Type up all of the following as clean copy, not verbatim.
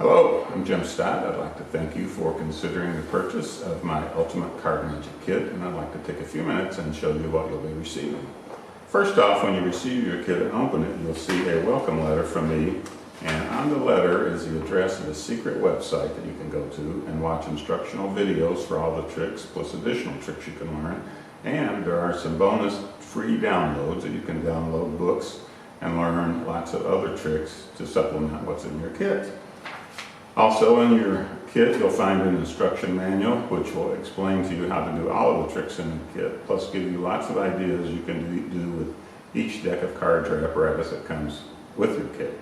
Hello, I'm Jim Stott. I'd like to thank you for considering the purchase of my Ultimate Card Magic Kit, and I'd like to take a few minutes and show you what you'll be receiving. First off, when you receive your kit and open it, you'll see a welcome letter from me, and on the letter is the address of a secret website that you can go to and watch instructional videos for all the tricks, plus additional tricks you can learn. And there are some bonus free downloads that you can download books and learn lots of other tricks to supplement what's in your kit. Also in your kit you'll find an instruction manual which will explain to you how to do all of the tricks in the kit, plus give you lots of ideas you can do with each deck of cards or apparatus that comes with your kit.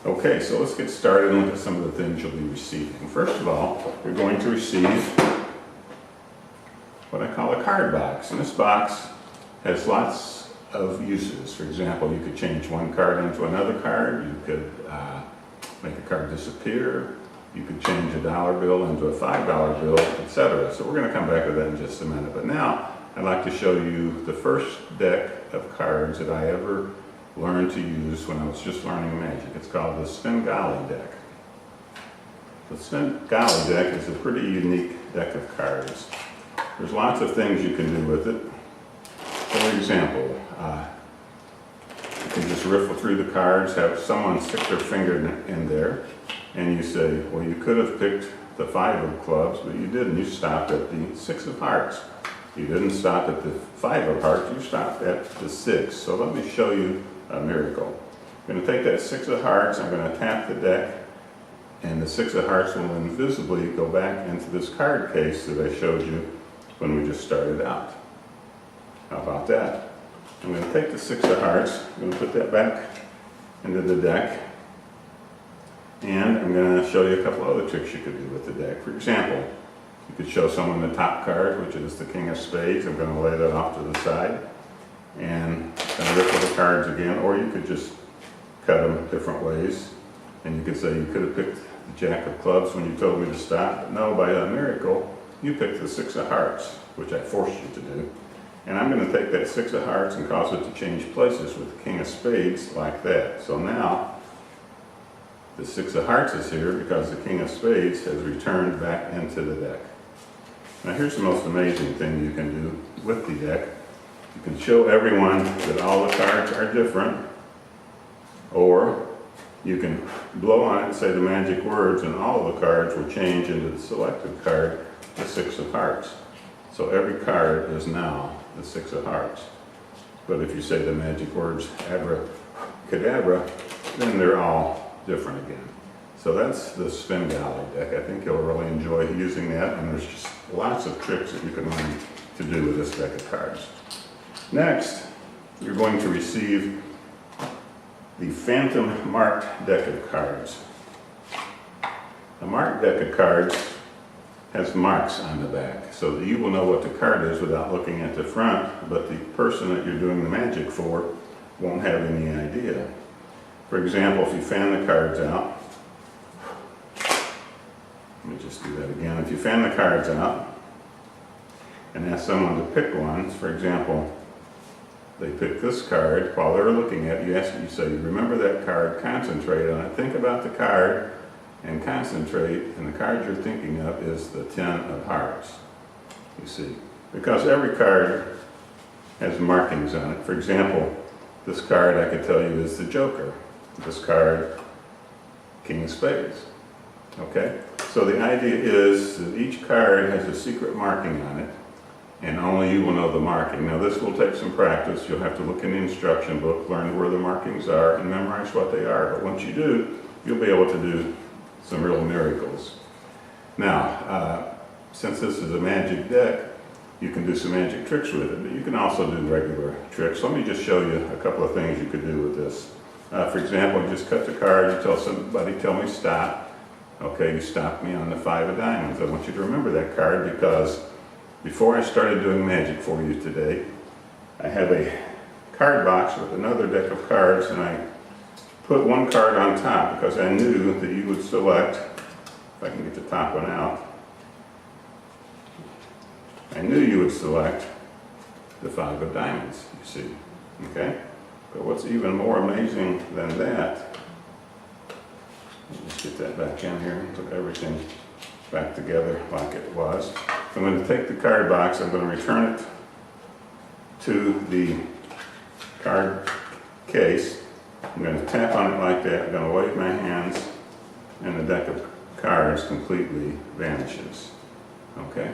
Okay, so let's get started and look at some of the things you'll be receiving. First of all, you're going to receive what I call a card box, and this box has lots of uses. For example, you could change one card into another card, you could make a card disappear, you could change a $1 bill into a $5 bill, etc. So we're going to come back to that in just a minute. But now I'd like to show you the first deck of cards that I ever learned to use when I was just learning Magic. It's called the Svengali Deck. The Svengali Deck is a pretty unique deck of cards. There's lots of things you can do with it. For example, you can just riffle through the cards, have someone stick their finger in there, and you say, well, you could have picked the 5 of clubs, but you didn't. You stopped at the 6 of hearts. You didn't stop at the 5 of hearts, you stopped at the 6. So let me show you a miracle. I'm going to take that 6 of hearts, I'm going to tap the deck, and the 6 of hearts will invisibly go back into this card case that I showed you when we just started out. How about that? I'm going to take the 6 of hearts, I'm going to put that back into the deck, and I'm going to show you a couple other tricks you could do with the deck. For example, you could show someone the top card, which is the King of Spades. I'm going to lay that off to the side, and then riffle the cards again, or you could just cut them different ways, and you could say you could have picked the Jack of Clubs when you told me to stop, but no, by a miracle, you picked the 6 of hearts, which I forced you to do. And I'm going to take that 6 of hearts and cause it to change places with the King of Spades like that. So now the 6 of hearts is here because the King of Spades has returned back into the deck. Now here's the most amazing thing you can do with the deck. You can show everyone that all the cards are different, or you can blow on it and say the magic words and all of the cards will change into the selected card, the 6 of hearts. So every card is now the 6 of hearts. But if you say the magic words abracadabra, then they're all different again. So that's the Svengali deck. I think you'll really enjoy using that, and there's just lots of tricks that you can learn to do with this deck of cards. Next, you're going to receive the Phantom marked deck of cards. The marked deck of cards has marks on the back, so that you will know what the card is without looking at the front, but the person that you're doing the magic for won't have any idea. For example, if you fan the cards out, let me just do that again. If you fan the cards out and ask someone to pick one, for example, they pick this card, while they're looking at it, you say, remember that card, concentrate on it, think about the card, and concentrate, and the card you're thinking of is the 10 of hearts, you see. Because every card has markings on it. For example, this card I could tell you is the Joker. This card, King of Spades. Okay? So the idea is that each card has a secret marking on it, and only you will know the marking. Now this will take some practice. You'll have to look in the instruction book, learn where the markings are, and memorize what they are. But once you do, you'll be able to do some real miracles. Now, since this is a magic deck, you can do some magic tricks with it, but you can also do regular tricks. Let me just show you a couple of things you could do with this. For example, you just cut the card, you tell somebody, tell me stop. Okay, you stopped me on the 5 of diamonds. I want you to remember that card because before I started doing magic for you today, I have a card box with another deck of cards, and I put one card on top because I knew that you would select, if I can get the top one out, I knew you would select the 5 of diamonds, you see, okay? But what's even more amazing than that, just Get that back in here and put everything back together like it was. So I'm going to take the card box, I'm going to return it to the card case. I'm going to tap on it like that, I'm going to wave my hands, and the deck of cards completely vanishes. Okay?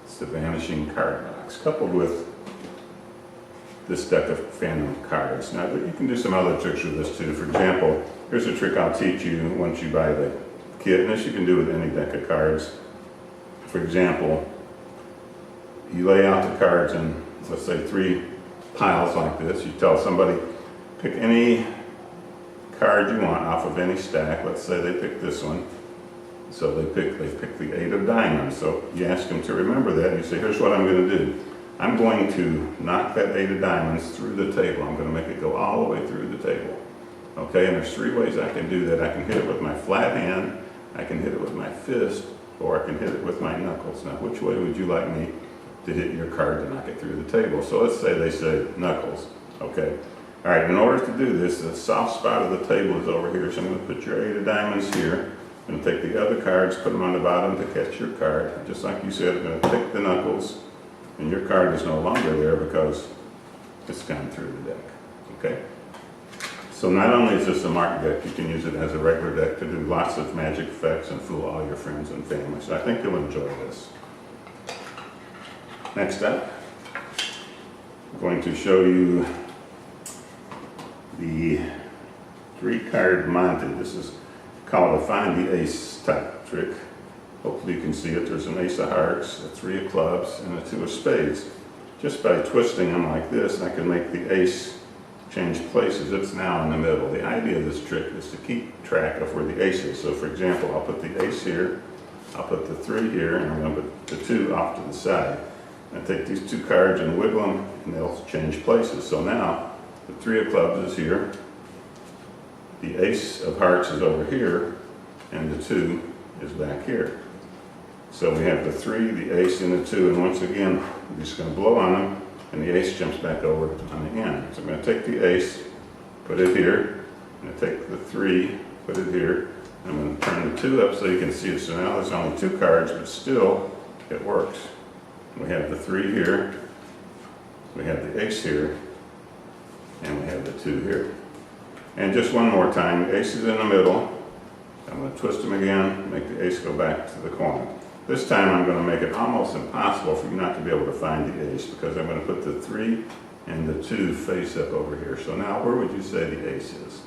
It's the vanishing card box, coupled with this deck of phantom cards. Now, you can do some other tricks with this too. For example, here's a trick I'll teach you once you buy the kit, and this you can do with any deck of cards. For example, you lay out the cards in, let's say, 3 piles like this. You tell somebody, pick any card you want off of any stack. Let's say they pick this one. So they pick the 8 of diamonds. So you ask them to remember that, and you say, here's what I'm going to do. I'm going to knock that 8 of diamonds through the table. I'm going to make it go all the way through the table. Okay, and there's 3 ways I can do that. I can hit it with my flat hand, I can hit it with my fist, or I can hit it with my knuckles. Now, which way would you like me to hit your card to knock it through the table? So let's say they say knuckles. Okay. All right, in order to do this, the soft spot of the table is over here. So I'm going to put your 8 of diamonds here. I'm going to take the other cards, put them on the bottom to catch your card. Just like you said, I'm going to pick the knuckles, and your card is no longer there because it's gone through the deck. Okay? So not only is this a marked deck, you can use it as a regular deck to do lots of magic effects and fool all your friends and family. So I think you'll enjoy this. Next up, I'm going to show you the 3-card monte. This is called a find the ace type trick. Hopefully you can see it. There's an ace of hearts, a 3 of clubs, and a 2 of spades. Just by twisting them like this, I can make the ace change places. It's now in the middle. The idea of this trick is to keep track of where the ace is. So for example, I'll put the ace here, I'll put the 3 here, and I'm going to put the 2 off to the side. I take these 2 cards and wiggle them, and they'll change places. So now the 3 of clubs is here, the ace of hearts is over here, and the 2 is back here. So we have the 3, the ace, and the 2, and once again, we're just going to blow on them, and the ace jumps back over on the end. So I'm going to take the ace, put it here, I'm going to take the 3, put it here, and I'm going to turn the 2 up so you can see it. So now there's only 2 cards, but still it works. We have the 3 here, we have the ace here, and we have the 2 here. And just one more time, the ace is in the middle. I'm going to twist them again, make the ace go back to the corner. This time I'm going to make it almost impossible for you not to be able to find the ace, because I'm going to put the 3 and the 2 face up over here. So now where would you say the ace is?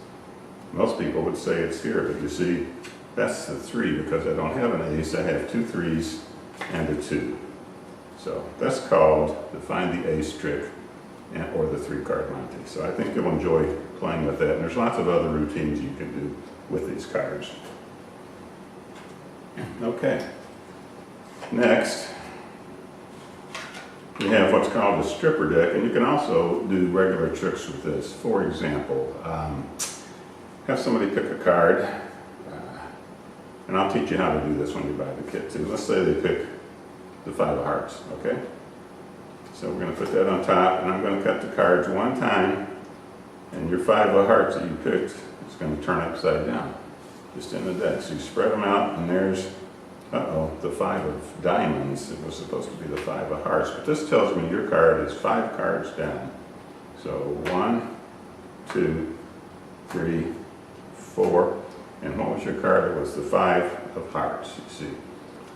Most people would say it's here, but you see, that's the 3 because I don't have an ace. I have 2 3s and a 2. So that's called the find the ace trick, or the 3-card monte. So I think you'll enjoy playing with that. And there's lots of other routines you can do with these cards. Okay. Next, we have what's called a stripper deck, and you can also do regular tricks with this. For example, have somebody pick a card, and I'll teach you how to do this when you buy the kit too. Let's say they pick the 5 of hearts, okay? So we're going to put that on top, and I'm going to cut the cards one time, and your 5 of hearts that you picked is going to turn upside down, just in the deck. So you spread them out, and there's the 5 of diamonds. It was supposed to be the 5 of hearts, but this tells me your card is 5 cards down. So 1, 2, 3, 4, and what was your card? It was the 5 of hearts, you see.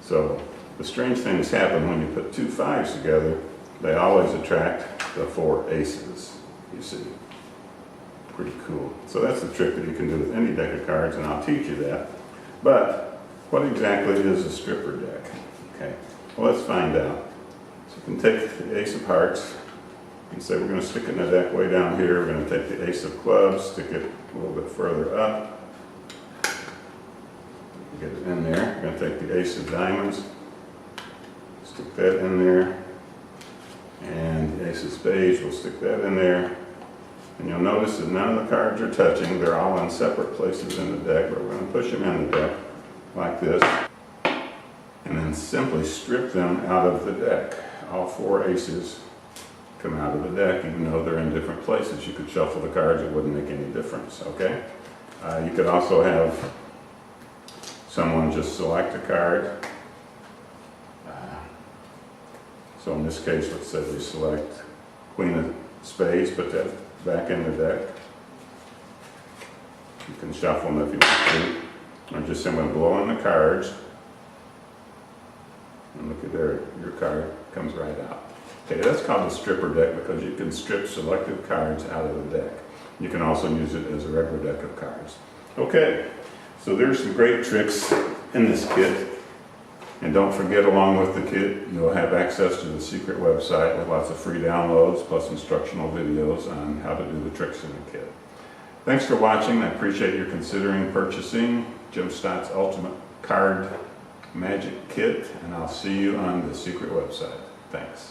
So the strange things happen when you put 2 5s together. They always attract the 4 aces, you see. Pretty cool. So that's the trick that you can do with any deck of cards, and I'll teach you that. But what exactly is a stripper deck? Okay, well, let's find out. So you can take the ace of hearts and say we're going to stick it in the deck way down here. We're going to take the ace of clubs, stick it a little bit further up, get it in there. We're going to take the ace of diamonds, stick that in there, and the ace of spades, we'll stick that in there. And you'll notice that none of the cards are touching. They're all in separate places in the deck, but we're going to push them in the deck like this, and then simply strip them out of the deck. All 4 aces come out of the deck, even though they're in different places. You could shuffle the cards, it wouldn't make any difference, okay? You could also have someone just select a card. So in this case, let's say we select Queen of Spades, put that back in the deck. You can shuffle them if you want to. I'm just simply blowing the cards. And look at there, your card comes right out. Okay, that's called a stripper deck because you can strip selected cards out of the deck. You can also use it as a regular deck of cards. Okay, so there's some great tricks in this kit. And don't forget, along with the kit, you'll have access to the secret website with lots of free downloads plus instructional videos on how to do the tricks in the kit. Thanks for watching. I appreciate you considering purchasing Jim Stott's Ultimate Card Magic Kit, and I'll see you on the secret website. Thanks.